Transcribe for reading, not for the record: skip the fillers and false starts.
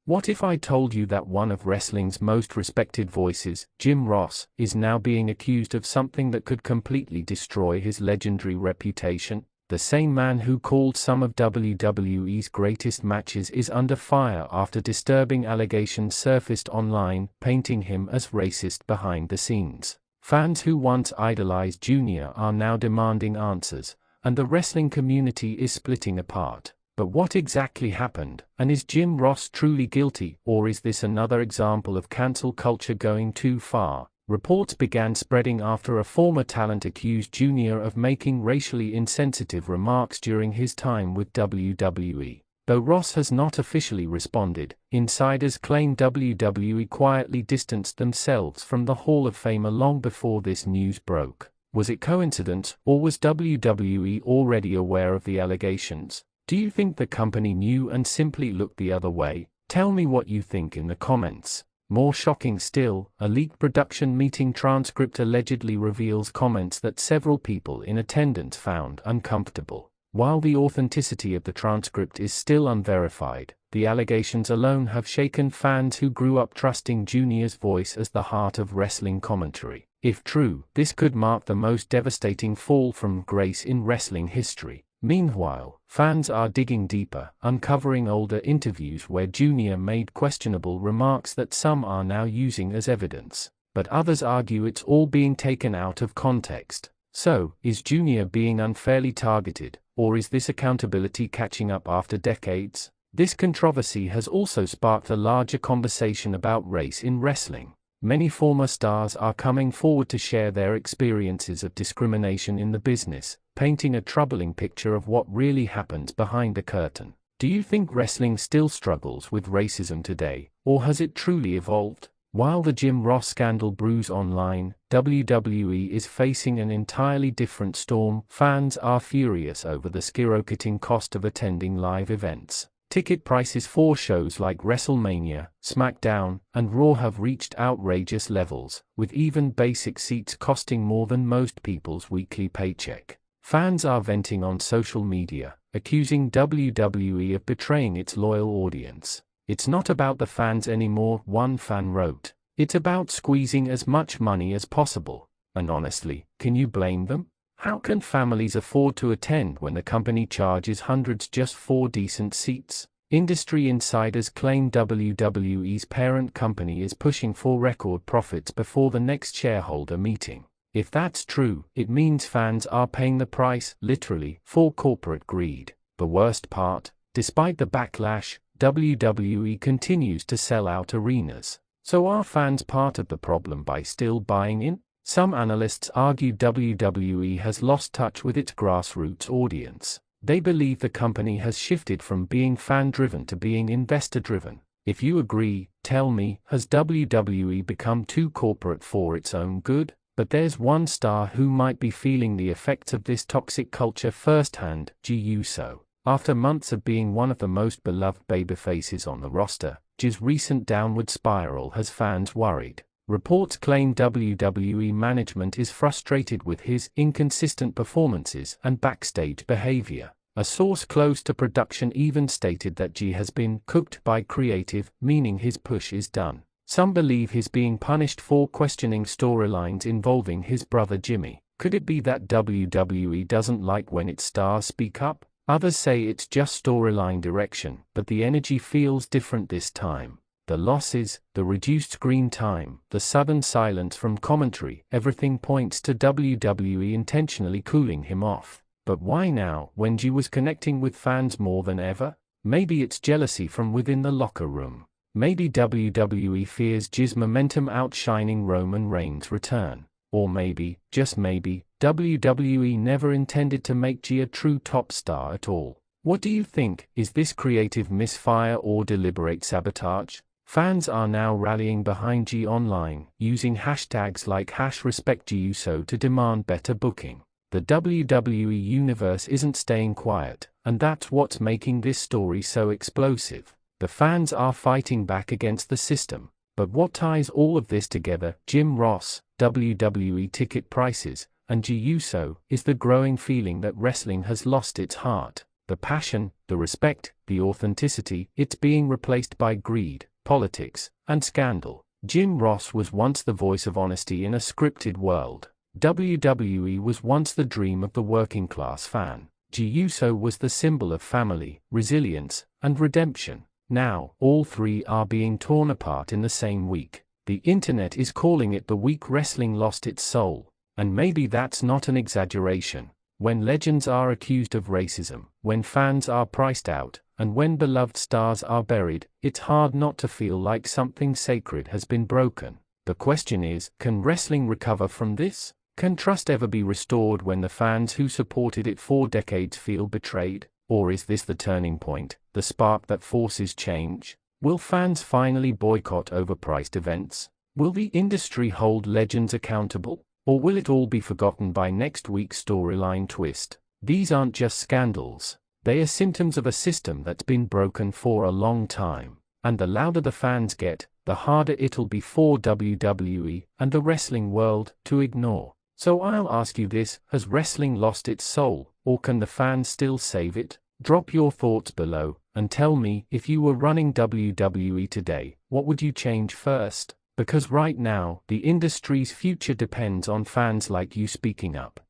What if I told you that one of wrestling's most respected voices, Jim Ross, is now being accused of something that could completely destroy his legendary reputation? The same man who called some of WWE's greatest matches is under fire after disturbing allegations surfaced online, painting him as racist behind the scenes. Fans who once idolized Jr. are now demanding answers, and the wrestling community is splitting apart. But what exactly happened, and is Jim Ross truly guilty, or is this another example of cancel culture going too far? Reports began spreading after a former talent accused Jr. of making racially insensitive remarks during his time with WWE. Though Ross has not officially responded, insiders claim WWE quietly distanced themselves from the Hall of Famer long before this news broke. Was it coincidence, or was WWE already aware of the allegations? Do you think the company knew and simply looked the other way? Tell me what you think in the comments. More shocking still, a leaked production meeting transcript allegedly reveals comments that several people in attendance found uncomfortable. While the authenticity of the transcript is still unverified, the allegations alone have shaken fans who grew up trusting Jr.'s voice as the heart of wrestling commentary. If true, this could mark the most devastating fall from grace in wrestling history. Meanwhile, fans are digging deeper, uncovering older interviews where Jr. made questionable remarks that some are now using as evidence, but others argue it's all being taken out of context. So, is Jr. being unfairly targeted, or is this accountability catching up after decades? This controversy has also sparked a larger conversation about race in wrestling. Many former stars are coming forward to share their experiences of discrimination in the business, painting a troubling picture of what really happens behind the curtain. Do you think wrestling still struggles with racism today, or has it truly evolved? While the Jim Ross scandal brews online, WWE is facing an entirely different storm. Fans are furious over the skyrocketing cost of attending live events. Ticket prices for shows like WrestleMania, SmackDown, and Raw have reached outrageous levels, with even basic seats costing more than most people's weekly paycheck. Fans are venting on social media, accusing WWE of betraying its loyal audience. It's not about the fans anymore, one fan wrote. It's about squeezing as much money as possible. And honestly, can you blame them? How can families afford to attend when the company charges hundreds just for decent seats? Industry insiders claim WWE's parent company is pushing for record profits before the next shareholder meeting. If that's true, it means fans are paying the price, literally, for corporate greed. The worst part, despite the backlash, WWE continues to sell out arenas. So are fans part of the problem by still buying in? Some analysts argue WWE has lost touch with its grassroots audience. They believe the company has shifted from being fan-driven to being investor-driven. If you agree, tell me, has WWE become too corporate for its own good? But there's one star who might be feeling the effects of this toxic culture firsthand, Jey Uso. After months of being one of the most beloved babyfaces on the roster, Jey's recent downward spiral has fans worried. Reports claim WWE management is frustrated with his inconsistent performances and backstage behavior. A source close to production even stated that Jey has been cooked by creative, meaning his push is done. Some believe he's being punished for questioning storylines involving his brother Jimmy. Could it be that WWE doesn't like when its stars speak up? Others say it's just storyline direction, but the energy feels different this time. The losses, the reduced screen time, the sudden silence from commentary, everything points to WWE intentionally cooling him off. But why now, when Jey was connecting with fans more than ever? Maybe it's jealousy from within the locker room. Maybe WWE fears Jey's momentum outshining Roman Reigns' return. Or maybe, just maybe, WWE never intended to make Jey a true top star at all. What do you think? Is this creative misfire or deliberate sabotage? Fans are now rallying behind Jey online, using hashtags like #RespectJeyUso to demand better booking. The WWE universe isn't staying quiet, and that's what's making this story so explosive. The fans are fighting back against the system. But what ties all of this together, Jim Ross, WWE ticket prices, and Jey Uso, is the growing feeling that wrestling has lost its heart. The passion, the respect, the authenticity, it's being replaced by greed, politics, and scandal. Jim Ross was once the voice of honesty in a scripted world. WWE was once the dream of the working-class fan. Jey Uso was the symbol of family, resilience, and redemption. Now, all three are being torn apart in the same week. The internet is calling it the week wrestling lost its soul. And maybe that's not an exaggeration. When legends are accused of racism, when fans are priced out, and when beloved stars are buried, it's hard not to feel like something sacred has been broken. The question is, can wrestling recover from this? Can trust ever be restored when the fans who supported it for decades feel betrayed? Or is this the turning point, the spark that forces change? Will fans finally boycott overpriced events? Will the industry hold legends accountable? Or will it all be forgotten by next week's storyline twist? These aren't just scandals. They are symptoms of a system that's been broken for a long time. And the louder the fans get, the harder it'll be for WWE and the wrestling world to ignore. So I'll ask you this, has wrestling lost its soul, or can the fans still save it? Drop your thoughts below, and tell me, if you were running WWE today, what would you change first? Because right now, the industry's future depends on fans like you speaking up.